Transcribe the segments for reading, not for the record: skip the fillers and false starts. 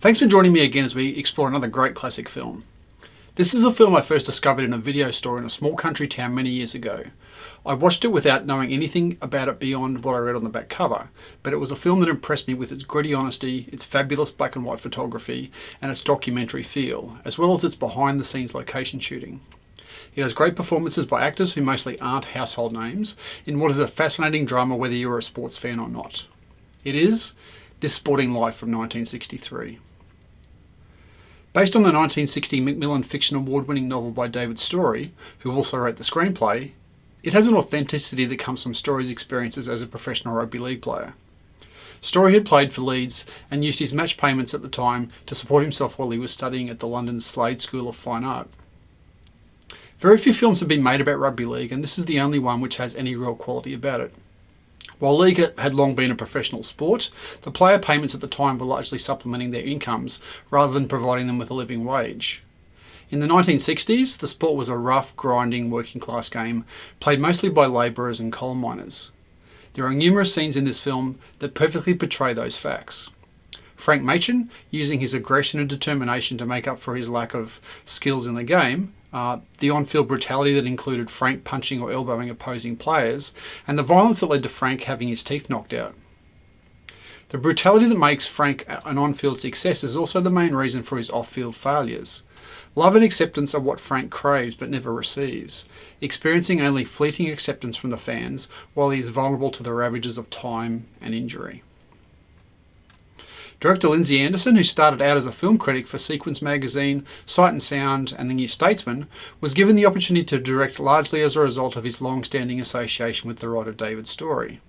Thanks for joining me again as we explore another great classic film. This is a film I first discovered in a video store in a small country town many years ago. I watched it without knowing anything about it beyond what I read on the back cover, but it was a film that impressed me with its gritty honesty, its fabulous black and white photography, and its documentary feel, as well as its behind the scenes location shooting. It has great performances by actors who mostly aren't household names, in what is a fascinating drama whether you're a sports fan or not. It is This Sporting Life from 1963. Based on the 1960 Macmillan Fiction Award-winning novel by David Storey, who also wrote the screenplay, it has an authenticity that comes from Storey's experiences as a professional rugby league player. Storey had played for Leeds and used his match payments at the time to support himself while he was studying at the London Slade School of Fine Art. Very few films have been made about rugby league, and this is the only one which has any real quality about it. While league had long been a professional sport, the player payments at the time were largely supplementing their incomes rather than providing them with a living wage. In the 1960s, the sport was a rough, grinding, working class game, played mostly by labourers and coal miners. There are numerous scenes in this film that perfectly portray those facts. Frank Machin, using his aggression and determination to make up for his lack of skills in the game, the on-field brutality that included Frank punching or elbowing opposing players, and the violence that led to Frank having his teeth knocked out. The brutality that makes Frank an on-field success is also the main reason for his off-field failures. Love and acceptance are what Frank craves but never receives, experiencing only fleeting acceptance from the fans while he is vulnerable to the ravages of time and injury. Director Lindsay Anderson, who started out as a film critic for Sequence magazine, Sight and Sound and The New Statesman, was given the opportunity to direct largely as a result of his long-standing association with the writer David Storey.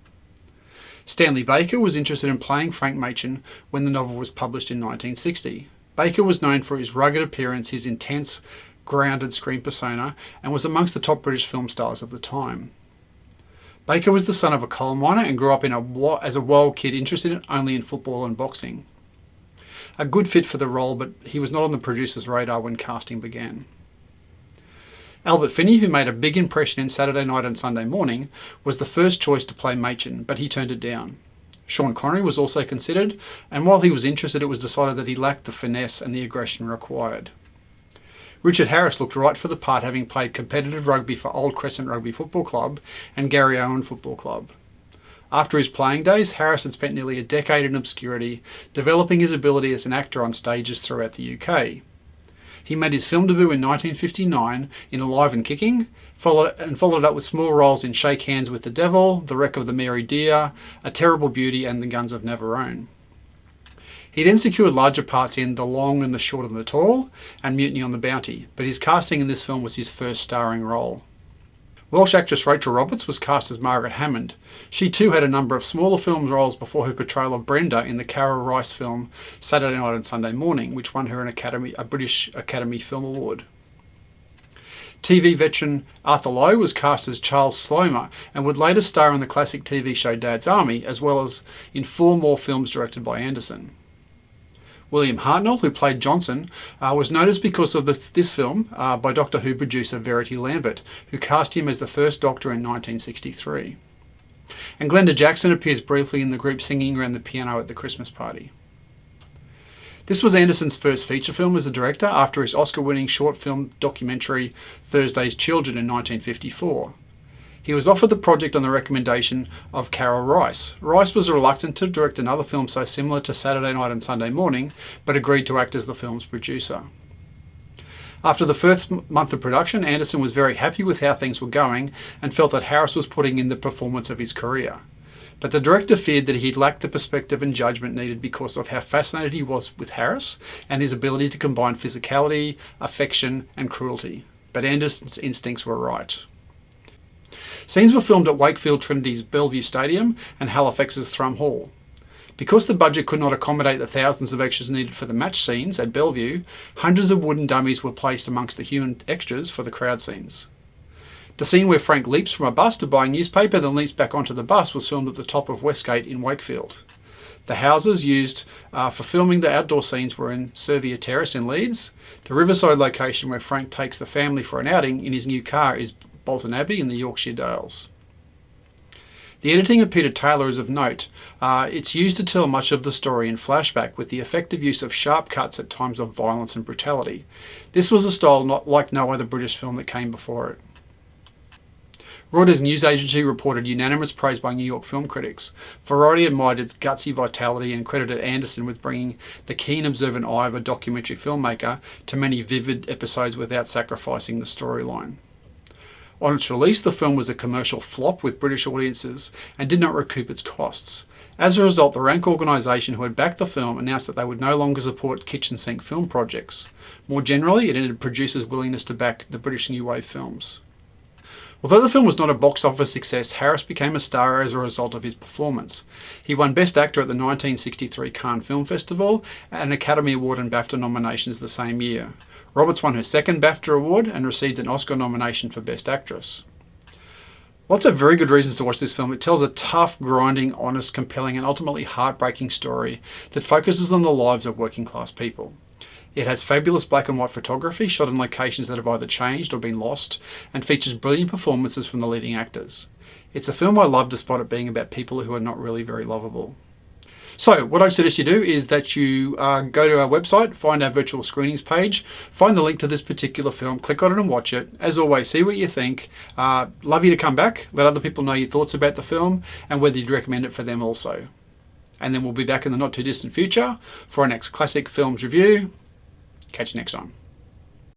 Stanley Baker was interested in playing Frank Machin when the novel was published in 1960. Baker was known for his rugged appearance, his intense, grounded screen persona, and was amongst the top British film stars of the time. Baker was the son of a coal miner and grew up as a wild kid interested only in football and boxing. A good fit for the role, but he was not on the producer's radar when casting began. Albert Finney, who made a big impression in Saturday Night and Sunday Morning, was the first choice to play Machin, but he turned it down. Sean Connery was also considered, and while he was interested, it was decided that he lacked the finesse and the aggression required. Richard Harris looked right for the part, having played competitive rugby for Old Crescent Rugby Football Club and Garryowen Football Club. After his playing days, Harris had spent nearly a decade in obscurity, developing his ability as an actor on stages throughout the UK. He made his film debut in 1959 in Alive and Kicking, followed it up with small roles in Shake Hands with the Devil, The Wreck of the Mary Dear, A Terrible Beauty and The Guns of Navarone. He then secured larger parts in The Long and the Short and the Tall and Mutiny on the Bounty, but his casting in this film was his first starring role. Welsh actress Rachel Roberts was cast as Margaret Hammond. She too had a number of smaller film roles before her portrayal of Brenda in the Carol Rice film Saturday Night and Sunday Morning, which won her a British Academy Film Award. TV veteran Arthur Lowe was cast as Charles Slomer and would later star in the classic TV show Dad's Army, as well as in 4 more films directed by Anderson. William Hartnell, who played Johnson, was noticed because of this film by Doctor Who producer Verity Lambert, who cast him as the first Doctor in 1963. And Glenda Jackson appears briefly in the group singing around the piano at the Christmas party. This was Anderson's first feature film as a director after his Oscar-winning short film documentary Thursday's Children in 1954. He was offered the project on the recommendation of Carol Rice. Rice was reluctant to direct another film so similar to Saturday Night and Sunday Morning, but agreed to act as the film's producer. After the first month of production, Anderson was very happy with how things were going and felt that Harris was putting in the performance of his career. But the director feared that he lacked the perspective and judgment needed because of how fascinated he was with Harris and his ability to combine physicality, affection and cruelty. But Anderson's instincts were right. Scenes were filmed at Wakefield Trinity's Bellevue Stadium and Halifax's Thrum Hall. Because the budget could not accommodate the thousands of extras needed for the match scenes at Bellevue, hundreds of wooden dummies were placed amongst the human extras for the crowd scenes. The scene where Frank leaps from a bus to buy a newspaper, then leaps back onto the bus, was filmed at the top of Westgate in Wakefield. The houses used for filming the outdoor scenes were in Servia Terrace in Leeds. The riverside location where Frank takes the family for an outing in his new car is Bolton Abbey in the Yorkshire Dales. The editing of Peter Taylor is of note. It's used to tell much of the story in flashback with the effective use of sharp cuts at times of violence and brutality. This was a style not like no other British film that came before it. Reuters news agency reported unanimous praise by New York film critics. Variety admired its gutsy vitality and credited Anderson with bringing the keen observant eye of a documentary filmmaker to many vivid episodes without sacrificing the storyline. On its release, the film was a commercial flop with British audiences and did not recoup its costs. As a result, the Rank organisation who had backed the film announced that they would no longer support kitchen sink film projects. More generally, it ended producers' willingness to back the British New Wave films. Although the film was not a box office success, Harris became a star as a result of his performance. He won Best Actor at the 1963 Cannes Film Festival and an Academy Award and BAFTA nominations the same year. Roberts won her second BAFTA award and received an Oscar nomination for Best Actress. Lots of very good reasons to watch this film. It tells a tough, grinding, honest, compelling and ultimately heartbreaking story that focuses on the lives of working class people. It has fabulous black and white photography shot in locations that have either changed or been lost and features brilliant performances from the leading actors. It's a film I love despite it being about people who are not really very lovable. So what I'd suggest you do is that you go to our website, find our virtual screenings page, find the link to this particular film, click on it and watch it. As always, see what you think. Love you to come back, let other people know your thoughts about the film and whether you'd recommend it for them also. And then we'll be back in the not too distant future for our next Classic Films review. Catch you next time.